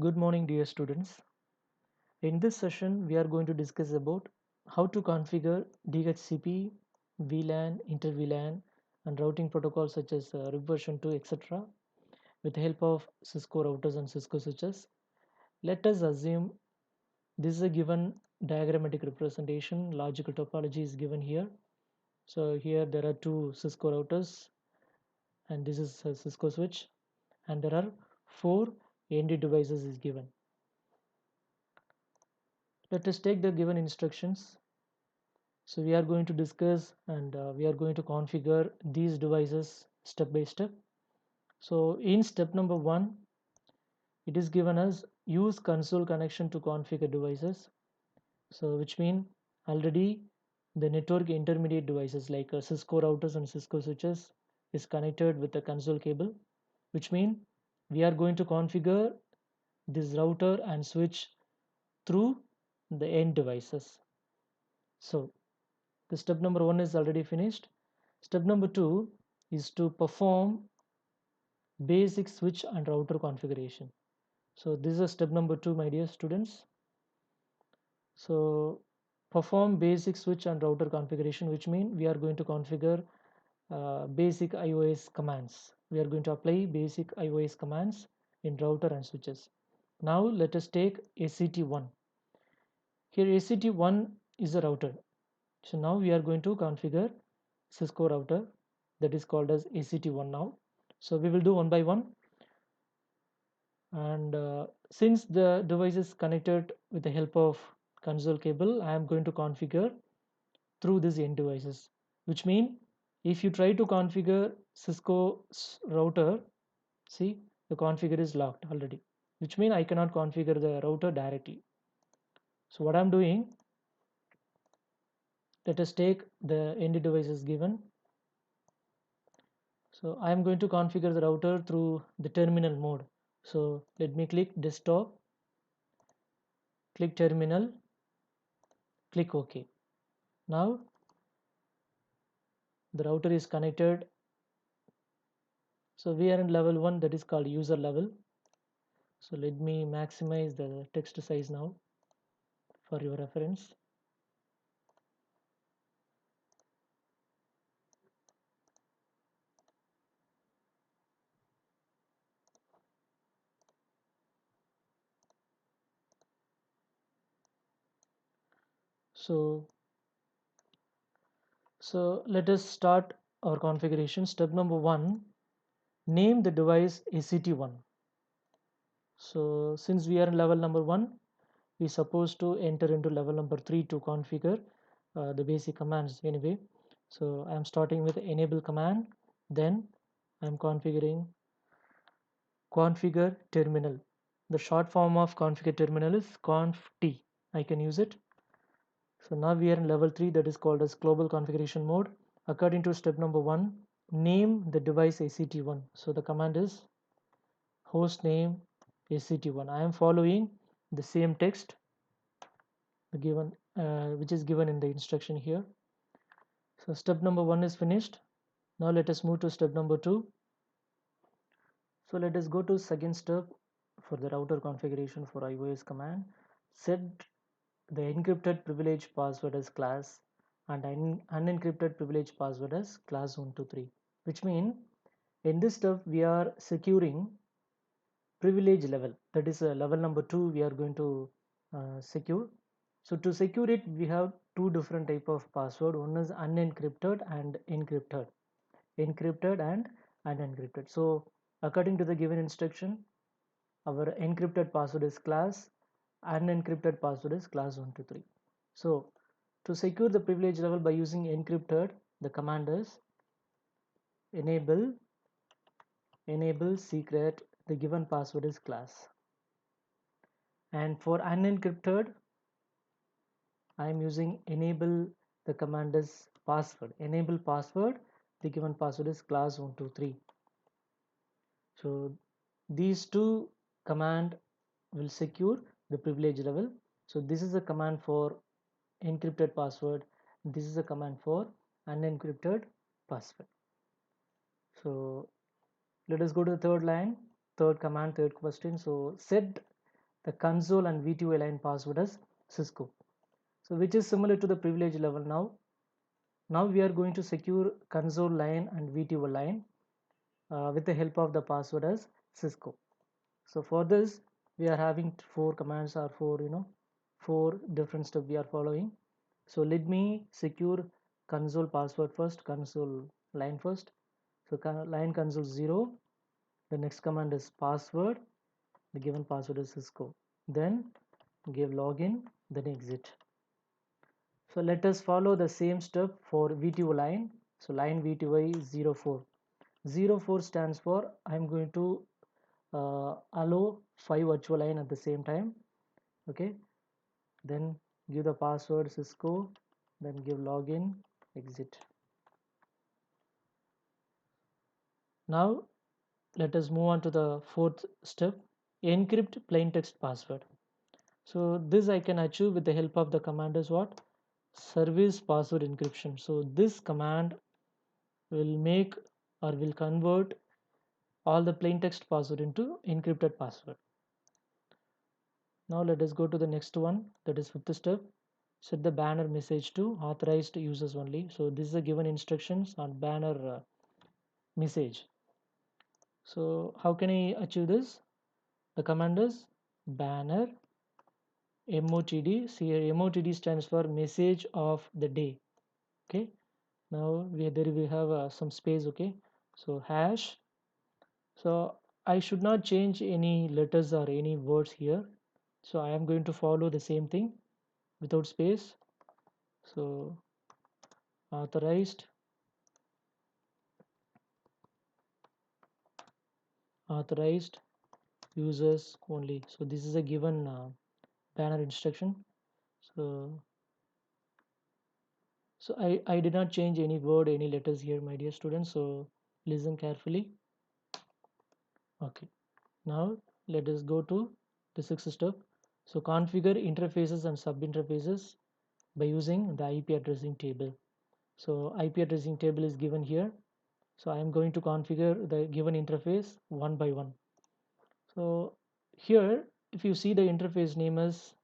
Good morning, dear students. In this session, we are going to discuss about how to configure DHCP, VLAN, inter-VLAN, and routing protocols such as RIP version 2, etc. with the help of CISCO routers and CISCO switches. Let us assume this is a given diagrammatic representation. Logical topology is given here. So here there are two CISCO routers, and this is a CISCO switch, and there are four ND devices is given. Let us take the given instructions. So we are going to discuss and we are going to configure these devices step by step. So in step number 1, it is given as use console connection to configure devices. So which mean already the network intermediate devices like CISCO routers and CISCO switches is connected with the console cable, which mean we are going to configure this router and switch through the end devices. So the step number 1 is already finished. Step number 2 is to perform basic switch and router configuration. So this is step number 2, my dear students. So perform basic switch and router configuration, which means we are going to configure basic iOS commands. We are going to apply basic iOS commands in router and switches. Now let us take ACT1. Here ACT1 is a router. So now we are going to configure CISCO router that is called as ACT1 now. So we will do one by one. And since the device is connected with the help of console cable, I am going to configure through these end devices, which mean if you try to configure Cisco router, see the configure is locked already, which mean I cannot configure the router directly. So what I'm doing, let us take the end devices given. So I am going to configure the router through the terminal mode. So let me click desktop, click terminal, click OK. Now the router is connected. So we are in level 1, that is called user level. So let me maximize the text size now for your reference. So let us start our configuration. Step number 1, name the device ACT1. So since we are in level number 1, we are supposed to enter into level number 3 to configure the basic commands anyway. So I am starting with enable command, then I am configuring configure terminal. The short form of configure terminal is conf t. I can use it. So now we are in level 3, that is called as global configuration mode. According to step number 1, name the device ACT1. So the command is host name ACT1. I am following the same text given which is given in the instruction here. So step number 1 is finished. Now let us move to step number 2. So let us go to second step for the router configuration for iOS command. Set the encrypted privilege password as class and unencrypted privilege password as class 123, which means in this step we are securing privilege level, that is level number 2 we are going to secure. So to secure it, we have two different type of password. One is unencrypted and encrypted, encrypted and unencrypted. So according to the given instruction, our encrypted password is class, unencrypted password is class 123. So to secure the privilege level by using encrypted, the command is enable secret, the given password is class. And for unencrypted, I am using enable, the command is password, enable password, the given password is class 123. So these two command will secure the privilege level. So this is a command for encrypted password, this is a command for unencrypted password. So let us go to the third line, third command, third question. So set the console and V2 line password as Cisco. So which is similar to the privilege level now. Now we are going to secure console line and V2 line with the help of the password as Cisco. So for this, we are having four commands or four different steps we are following. So let me secure console password first, console line first. So line console 0. The next command is password. The given password is Cisco. Then give login, then exit. So let us follow the same step for V2 line. So line V2I 04. 04 stands for I'm going to allow 5 virtual line at the same time. Okay, then give the password Cisco, then give login, exit. Now let us move on to the fourth step, encrypt plain text password. So this I can achieve with the help of the command is what? Service password encryption. So this command will make or will convert all the plain text password into encrypted password. Now let us go to the next one, that is fifth step. Set the banner message to authorized users only. So this is a given instructions on banner message. So how can I achieve this? The command is banner MOTD. See here MOTD stands for message of the day. Okay. Now we have some space. Okay. So hash. So I should not change any letters or any words here. So I am going to follow the same thing without space. So authorized users only. So this is a given banner instruction. So I did not change any word, any letters here, my dear students. So listen carefully. Okay. Now let us go to the sixth step. So configure interfaces and sub interfaces by using the IP addressing table. So IP addressing table is given here. So I am going to configure the given interface one by one. So here, if you see the interface name is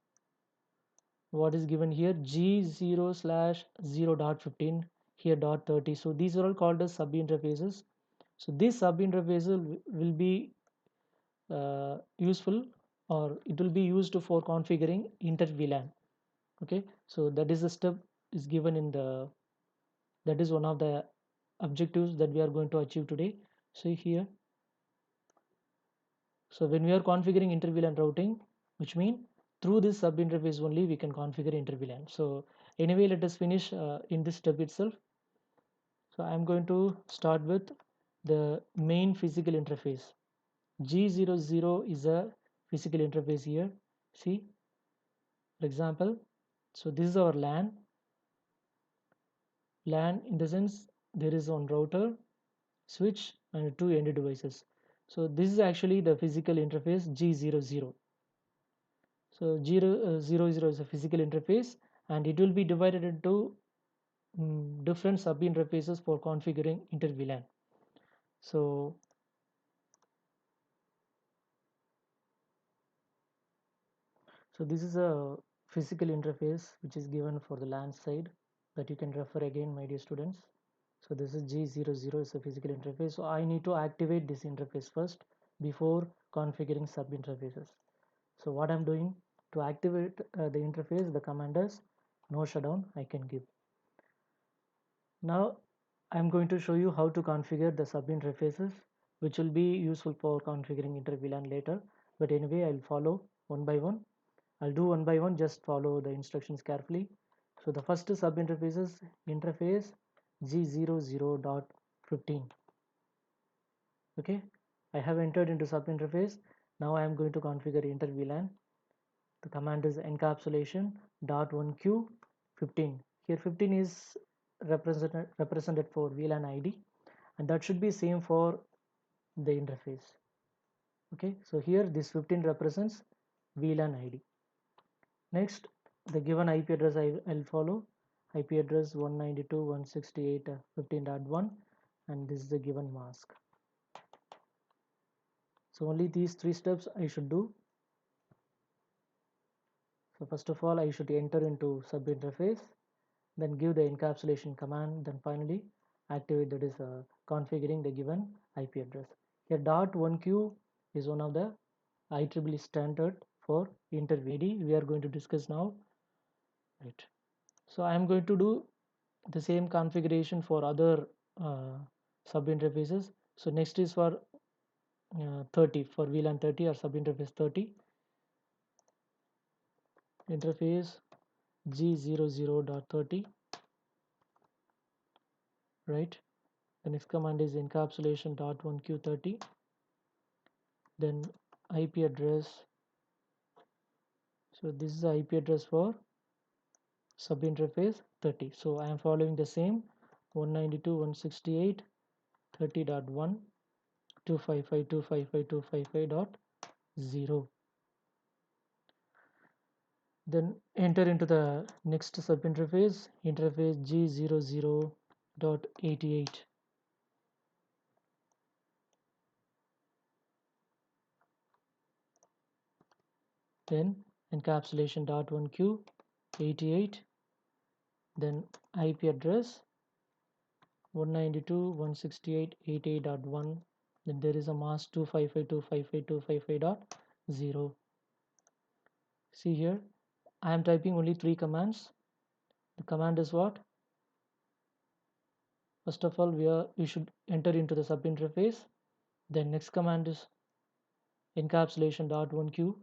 what is given here G0/0.15 here .30. So these are all called as sub interfaces. So this sub interface will be useful, or it will be used for configuring inter VLAN. Okay, so that is the step is given in the, that is one of the objectives that we are going to achieve today. So here, so when we are configuring inter VLAN routing, which means through this sub interface only we can configure inter VLAN. So anyway, let us finish in this step itself. So I'm going to start with the main physical interface. G00 is a physical interface here. See, for example, so this is our LAN. LAN in the sense there is one router, switch, and two end devices. So this is actually the physical interface G00. So 000 is a physical interface, and it will be divided into different sub interfaces for configuring inter VLAN. So this is a physical interface which is given for the LAN side that you can refer again, my dear students. So this is G00 is a physical interface. So I need to activate this interface first before configuring sub interfaces. So what I'm doing to activate the interface, the command is no shutdown I can give. Now I'm going to show you how to configure the sub interfaces, which will be useful for configuring inter VLAN later. But anyway, I'll follow one by one. I'll do one by one, just follow the instructions carefully. So the first sub interface is interface G00.15. Okay, I have entered into sub interface. Now I am going to configure inter VLAN. The command is encapsulation .1q 15. Here 15 is represented for VLAN ID, and that should be same for the interface. Okay, so here this 15 represents VLAN ID. Next, the given IP address I'll follow. IP address 192.168.15.1, and this is the given mask. So only these three steps I should do. So first of all, I should enter into sub interface, then give the encapsulation command, then finally activate, that is configuring the given IP address. Here .1Q is one of the IEEE standard for inter-VD. We are going to discuss now, right? So I am going to do the same configuration for other sub interfaces. So next is for 30, for VLAN 30 or sub interface 30, interface G00.30, right? The next command is encapsulation .1Q30, then IP address. So this is the IP address for sub interface 30. So I am following the same 192.168.30.1 255.255.255.0. Then enter into the next sub interface, interface G00.88. Then encapsulation .1Q 88, then IP address 192.168.88.1, then there is a mask 255.255.255.0. See here, I am typing only 3 commands. The command is what? First of all, we should enter into the sub interface. Then next command is encapsulation .1Q,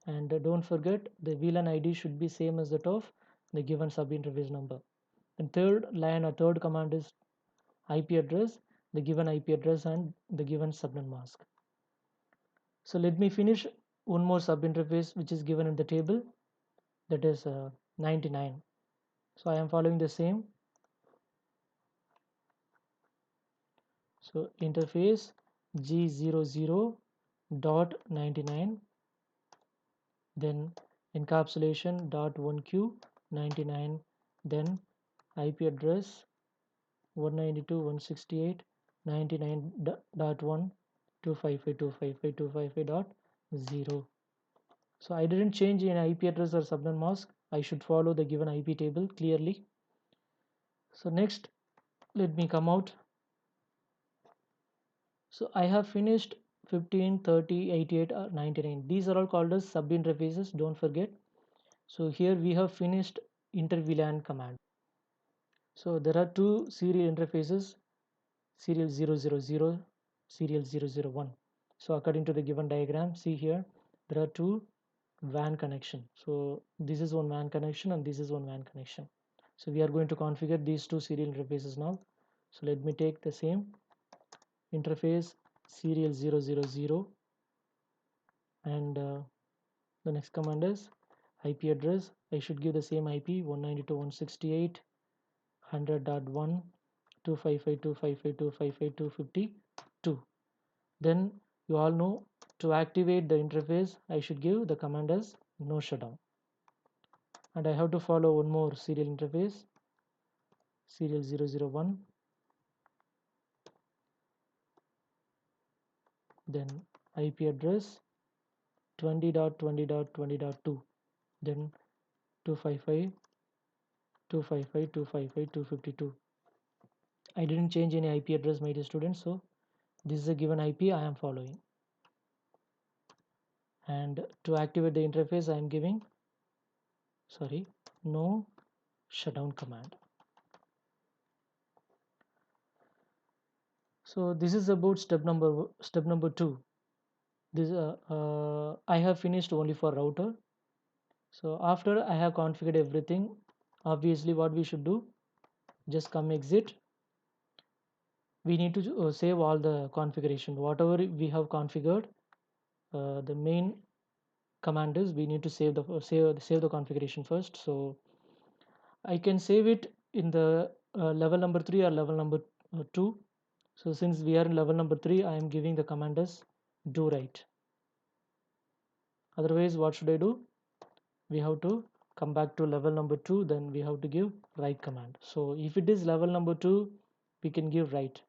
and don't forget the VLAN ID should be same as that of the given sub interface number. And third line or third command is IP address, the given IP address and the given subnet mask. So let me finish one more sub interface which is given in the table, that is 99. So I am following the same. So interface G00.99, then encapsulation .1Q99, then IP address 192.168.99.1 255.255.255.0. So I didn't change in IP address or subnet mask. I should follow the given IP table clearly. So next, let me come out. So I have finished 15, 30, 88 or 99. These are all called as sub interfaces, don't forget. So here we have finished inter VLAN command. So there are two serial interfaces, serial 000, serial 001. So according to the given diagram, see here, there are two WAN connection. So this is one WAN connection and this is one WAN connection. So we are going to configure these two serial interfaces now. So let me take the same interface serial 000, and the next command is IP address. I should give the same IP 192.168.100.1 255.255.255.252. Then you all know, to activate the interface I should give the command as no shutdown, and I have to follow one more serial interface, serial 001, then IP address 20.20.20.2, then 255.255.255.252. I didn't change any IP address, my dear students, so this is a given IP I am following. And to activate the interface I am giving, no shutdown command. So this is about step number 2. This I have finished only for router. So after I have configured everything, obviously what we should do, just come exit. We need to save all the configuration, whatever we have configured. The main command is we need to save the configuration first. So I can save it in the level number 3 or level number 2. So since we are in level number 3, I am giving the command as do write. Otherwise, what should I do? We have to come back to level number 2, then we have to give write command. So if it is level number 2, we can give write.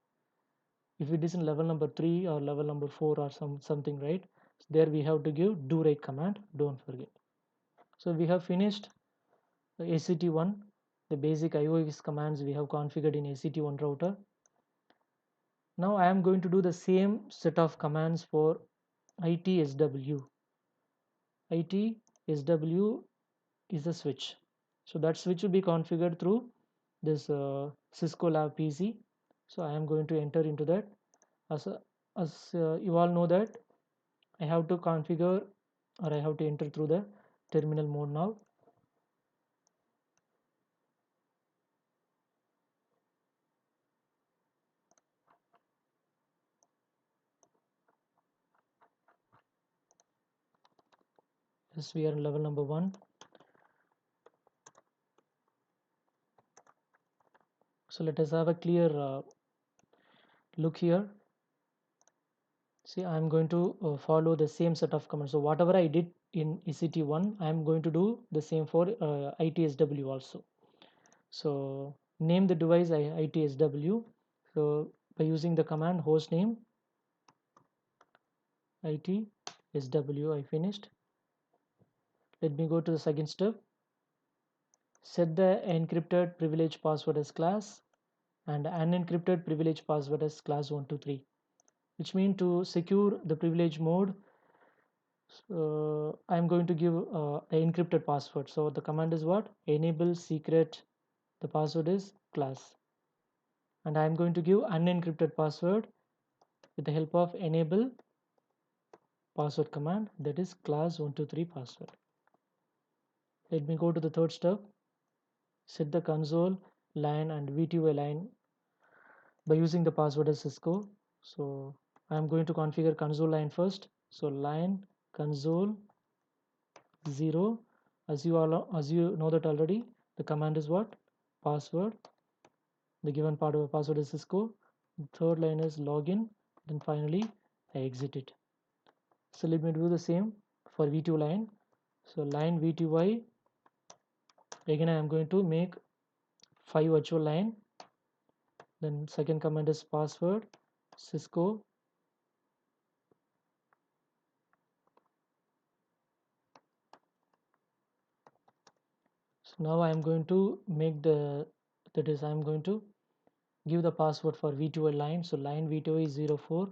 If it is in level number 3 or level number 4 or something, right, there we have to give do write command, don't forget. So we have finished the ACT1, the basic IOS commands we have configured in ACT1 router. Now I am going to do the same set of commands for ITSW. ITSW is a switch. So that switch will be configured through this Cisco Lab PC. So I am going to enter into that. As you all know that I have to configure, or I have to enter through the terminal mode now. Yes, we are in level number 1. So let us have a clear look here. See, I'm going to follow the same set of commands. So whatever I did in ECT1, I'm going to do the same for ITSW also. So name the device ITSW. So by using the command hostname ITSW, I finished. Let me go to the second step. Set the encrypted privilege password as class and unencrypted privilege password as class 123, which means to secure the privilege mode, I'm going to give the encrypted password. So the command is what? Enable secret. The password is class. And I'm going to give unencrypted password with the help of enable password command, that is class 123 password. Let me go to the third step. Set the console line and VTY line by using the password as Cisco. So I'm going to configure console line first. So line console 0. As you know that already, the command is what? Password. The given part of the password is Cisco. The third line is login. Then finally I exit it. So let me do the same for V2 line. So line V2Y, again I am going to make 5 virtual line. Then second command is password Cisco. So now I am going to make that is I am going to give the password for V2 line. So line V2 is 04.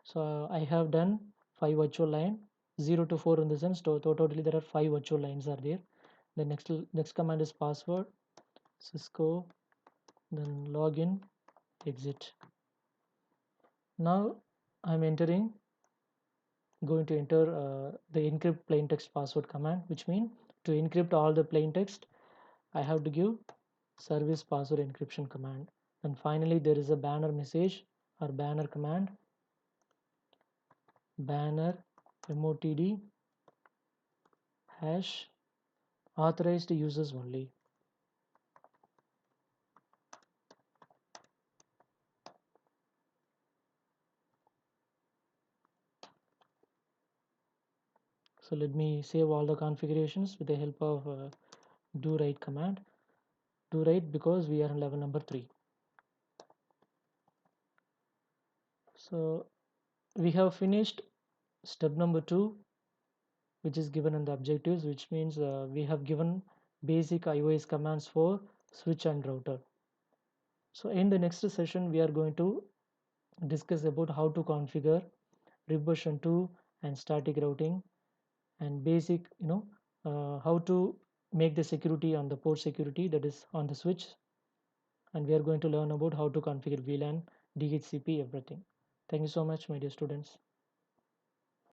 So I have done 5 virtual line, 0 to 4 in the sense. Totally there are 5 virtual lines are there. The next command is password Cisco, then login, exit. Now I'm going to enter the encrypt plain text password command, which means to encrypt all the plain text I have to give service password encryption command. And finally there is a banner message or banner command, banner motd hash authorized users only. So let me save all the configurations with the help of do write command. Do write because we are in level number 3. So we have finished step number 2, which is given in the objectives, which means we have given basic iOS commands for switch and router. So in the next session we are going to discuss about how to configure version 2 and static routing and basic how to make the security on the port security, that is on the switch, and we are going to learn about how to configure VLAN, DHCP, everything. Thank you so much, my dear students.